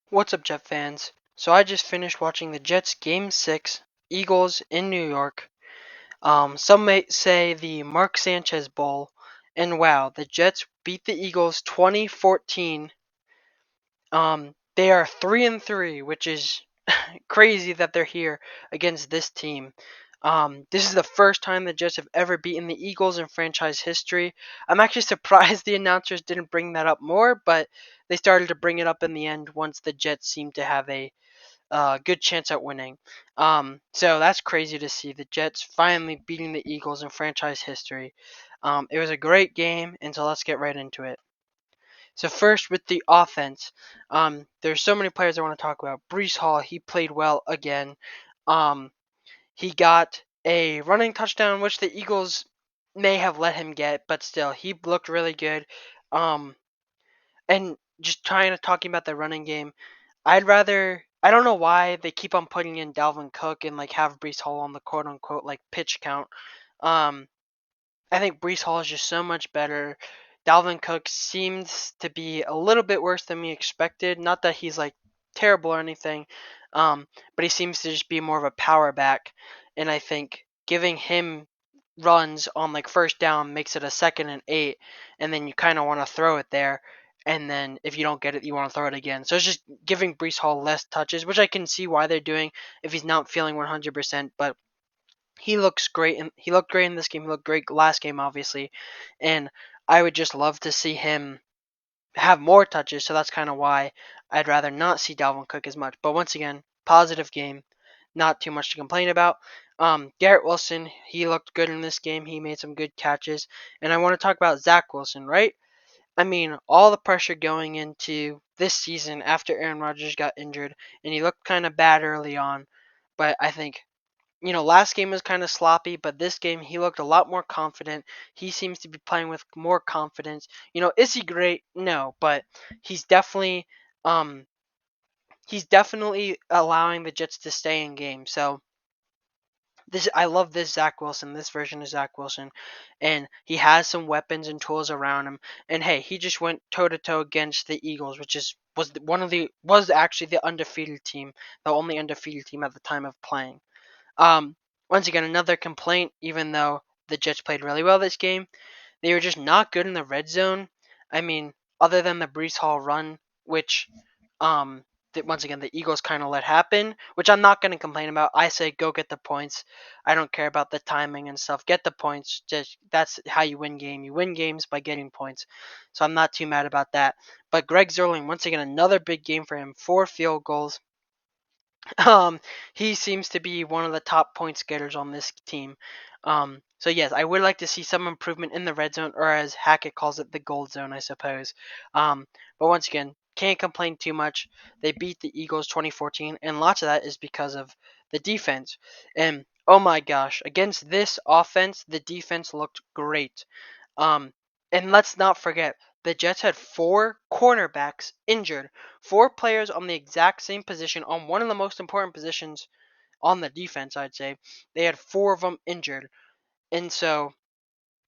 What's up, Jet fans? So I just finished watching the Jets Game 6, Eagles in New York. Some may say the Mark Sanchez Bowl. And wow, the Jets beat the Eagles 2014. They are 3-3, which is crazy that they're here against this team. This is the first time the Jets have ever beaten the Eagles in franchise history. I'm actually surprised the announcers didn't bring that up more, but they started to bring it up in the end once the Jets seemed to have a good chance at winning. So that's crazy to see the Jets finally beating the Eagles in franchise history. It was a great game, and so let's get right into it. So first with the offense, there's so many players I want to talk about. Breece Hall, he played well again. Um, he got a running touchdown, which the Eagles may have let him get, but still, he looked really good. Um, and just trying to talking about the running game, I'd rather. I don't know why they keep on putting in Dalvin Cook and like have Breece Hall on the quote unquote like pitch count. Um, I think Breece Hall is just so much better. Dalvin Cook seems to be a little bit worse than we expected. Not that he's like terrible or anything, but he seems to just be more of a power back. And I think giving him runs on like first down makes it a 2nd and 8, and then you kind of want to throw it there. And then if you don't get it, you want to throw it again. So it's just giving Breece Hall less touches, which I can see why they're doing if he's not feeling 100%. But he looks great, and he looked great in this game. He looked great last game, obviously, and I would just love to see him have more touches. So that's kind of why I'd rather not see Dalvin Cook as much. But once again, positive game, not too much to complain about. Garrett Wilson, he looked good in this game. He made some good catches, and I want to talk about Zach Wilson, right? I mean, all the pressure going into this season after Aaron Rodgers got injured, and he looked kind of bad early on. But I think last game was kind of sloppy, but this game he looked a lot more confident. He seems to be playing with more confidence. Is he great? No, but he's definitely um he's definitely allowing the Jets to stay in game. So this I love this Zach Wilson, this version of Zach Wilson, and he has some weapons and tools around him. And hey, he just went toe to toe against the Eagles, which was actually the undefeated team, the only undefeated team at the time of playing. Um, Once again, another complaint, even though the Jets played really well this game, they were just not good in the red zone. I mean, other than the Breece Hall run, which, once again, the Eagles kind of let happen, which I'm not going to complain about. I say go get the points. I don't care about the timing and stuff. Get the points. Just that's how you win game. You win games by getting points. So I'm not too mad about that. But Greg Zerling, once again, another big game for him. 4 field goals. Um, he seems to be one of the top point getters on this team. So yes, I would like to see some improvement in the red zone, or as Hackett calls it, the gold zone, I suppose. But once again, can't complain too much. They beat the Eagles 2014, and lots of that is because of the defense. And oh my gosh, against this offense, the defense looked great. Um, and let's not forget, the Jets had 4 cornerbacks injured, 4 players on the exact same position on one of the most important positions on the defense, I'd say. They had 4 of them injured. And so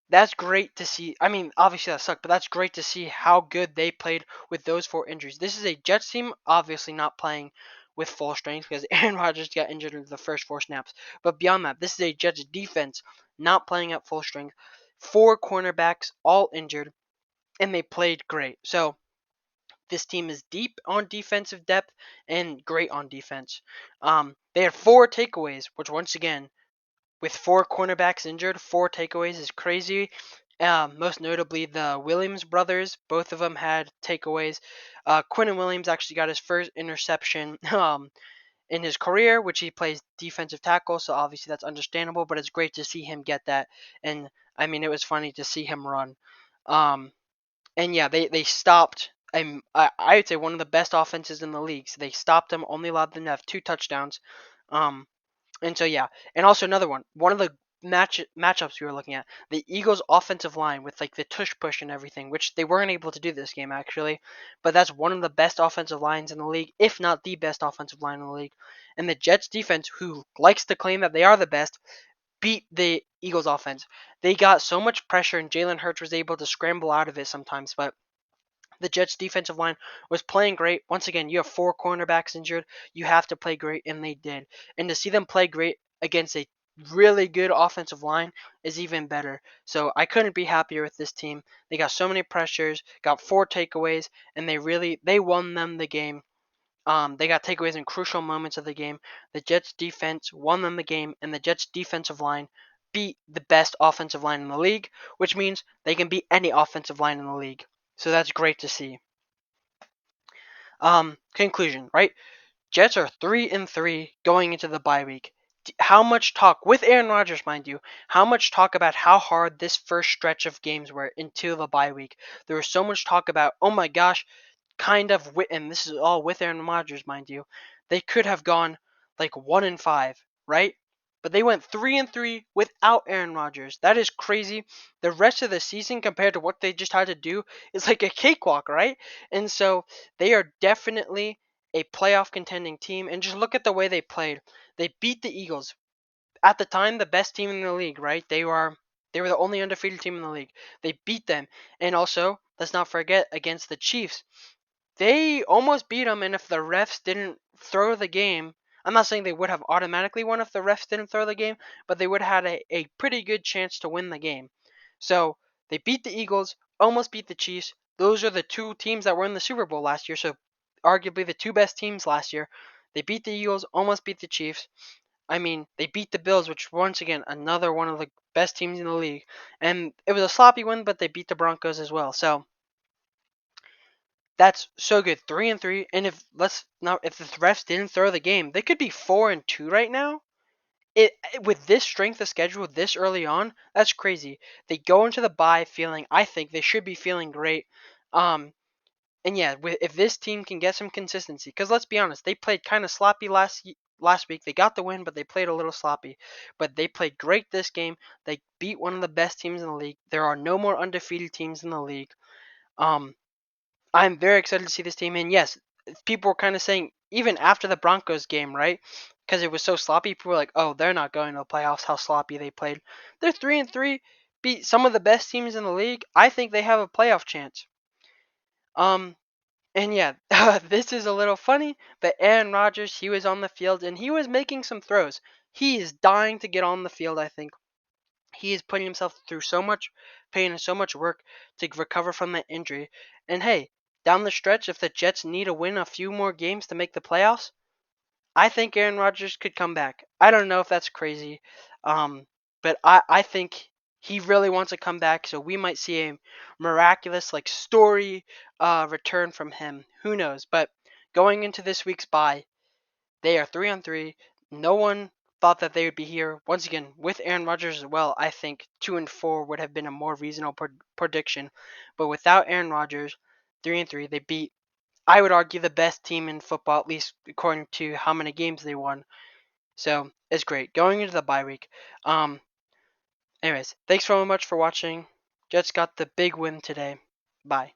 that's great to see. I mean, obviously that sucked, but that's great to see how good they played with those 4 injuries. This is a Jets team obviously not playing with full strength because Aaron Rodgers got injured in the first 4 snaps. But beyond that, this is a Jets defense not playing at full strength. 4 cornerbacks all injured, and they played great. So this team is deep on defensive depth and great on defense. They had 4 takeaways, which once again, with 4 cornerbacks injured, 4 takeaways is crazy. Most notably, the Williams brothers, both of them had takeaways. Quinnen Williams actually got his first interception in his career, which he plays defensive tackle, so obviously that's understandable, but it's great to see him get that. And I mean, it was funny to see him run. Um, and yeah, they stopped. I would say one of the best offenses in the league. So they stopped them, only allowed them to have 2 touchdowns. Um, and so yeah, and also another one of the matchups we were looking at, the Eagles' offensive line with like the tush push and everything, which they weren't able to do this game actually, but that's one of the best offensive lines in the league, if not the best offensive line in the league. And the Jets defense, who likes to claim that they are the best, beat the Eagles offense. They got so much pressure, and Jalen Hurts was able to scramble out of it sometimes, but The Jets' defensive line was playing great. Once again, you have 4 cornerbacks injured. You have to play great, and they did. And to see them play great against a really good offensive line is even better. So I couldn't be happier with this team. They got so many pressures, got 4 takeaways, and they won them the game. They got takeaways in crucial moments of the game. The Jets defense won them the game, and the Jets defensive line beat the best offensive line in the league, which means they can beat any offensive line in the league. So that's great to see. Conclusion, right? Jets are 3-3 going into the bye week. How much talk with Aaron Rodgers, mind you? How much talk about how hard this first stretch of games were until the bye week? There was so much talk about, oh my gosh, and this is all with Aaron Rodgers, mind you. They could have gone like 1-5, right? But they went 3-3 without Aaron Rodgers. That is crazy. The rest of the season compared to what they just had to do is like a cakewalk, right? And so they are definitely a playoff contending team. And just look at the way they played. They beat the Eagles. At the time, the best team in the league, right? They were the only undefeated team in the league. They beat them. And also, let's not forget against the Chiefs. They almost beat them, and if the refs didn't throw the game, I'm not saying they would have automatically won if the refs didn't throw the game, but they would have had a pretty good chance to win the game. So they beat the Eagles, almost beat the Chiefs. Those are the 2 teams that were in the Super Bowl last year, so arguably the 2 best teams last year. They beat the Eagles, almost beat the Chiefs. I mean, they beat the Bills, which once again another one of the best teams in the league, and it was a sloppy win, but they beat the Broncos as well. So that's so good. 3-3. And if the refs didn't throw the game, they could be 4-2 right now. With this strength of schedule this early on, that's crazy. They go into the bye feeling, I think they should be feeling great. And yeah, if this team can get some consistency, because let's be honest, they played kind of sloppy last week. They got the win, but they played a little sloppy. But they played great this game. They beat one of the best teams in the league. There are no more undefeated teams in the league. Um, I'm very excited to see this team. And yes, people were kind of saying, even after the Broncos game, right? Because it was so sloppy, people were like, oh, they're not going to the playoffs, how sloppy they played. They're 3-3, beat some of the best teams in the league. I think they have a playoff chance. Um, and yeah, this is a little funny, but Aaron Rodgers, he was on the field and he was making some throws. He is dying to get on the field, I think. He is putting himself through so much pain and so much work to recover from that injury. And hey, down the stretch, if the Jets need to win a few more games to make the playoffs, I think Aaron Rodgers could come back. I don't know if that's crazy, but I think he really wants to come back. So we might see a miraculous like story return from him. Who knows? But going into this week's bye, they are 3-3. No one thought that they would be here. Once again, with Aaron Rodgers as well, I think 2-4 would have been a more reasonable prediction. But without Aaron Rodgers, 3-3, they beat, I would argue, the best team in football, at least according to how many games they won. So it's great going into the bye week. Anyways, thanks so much for watching. Jets got the big win today. Bye.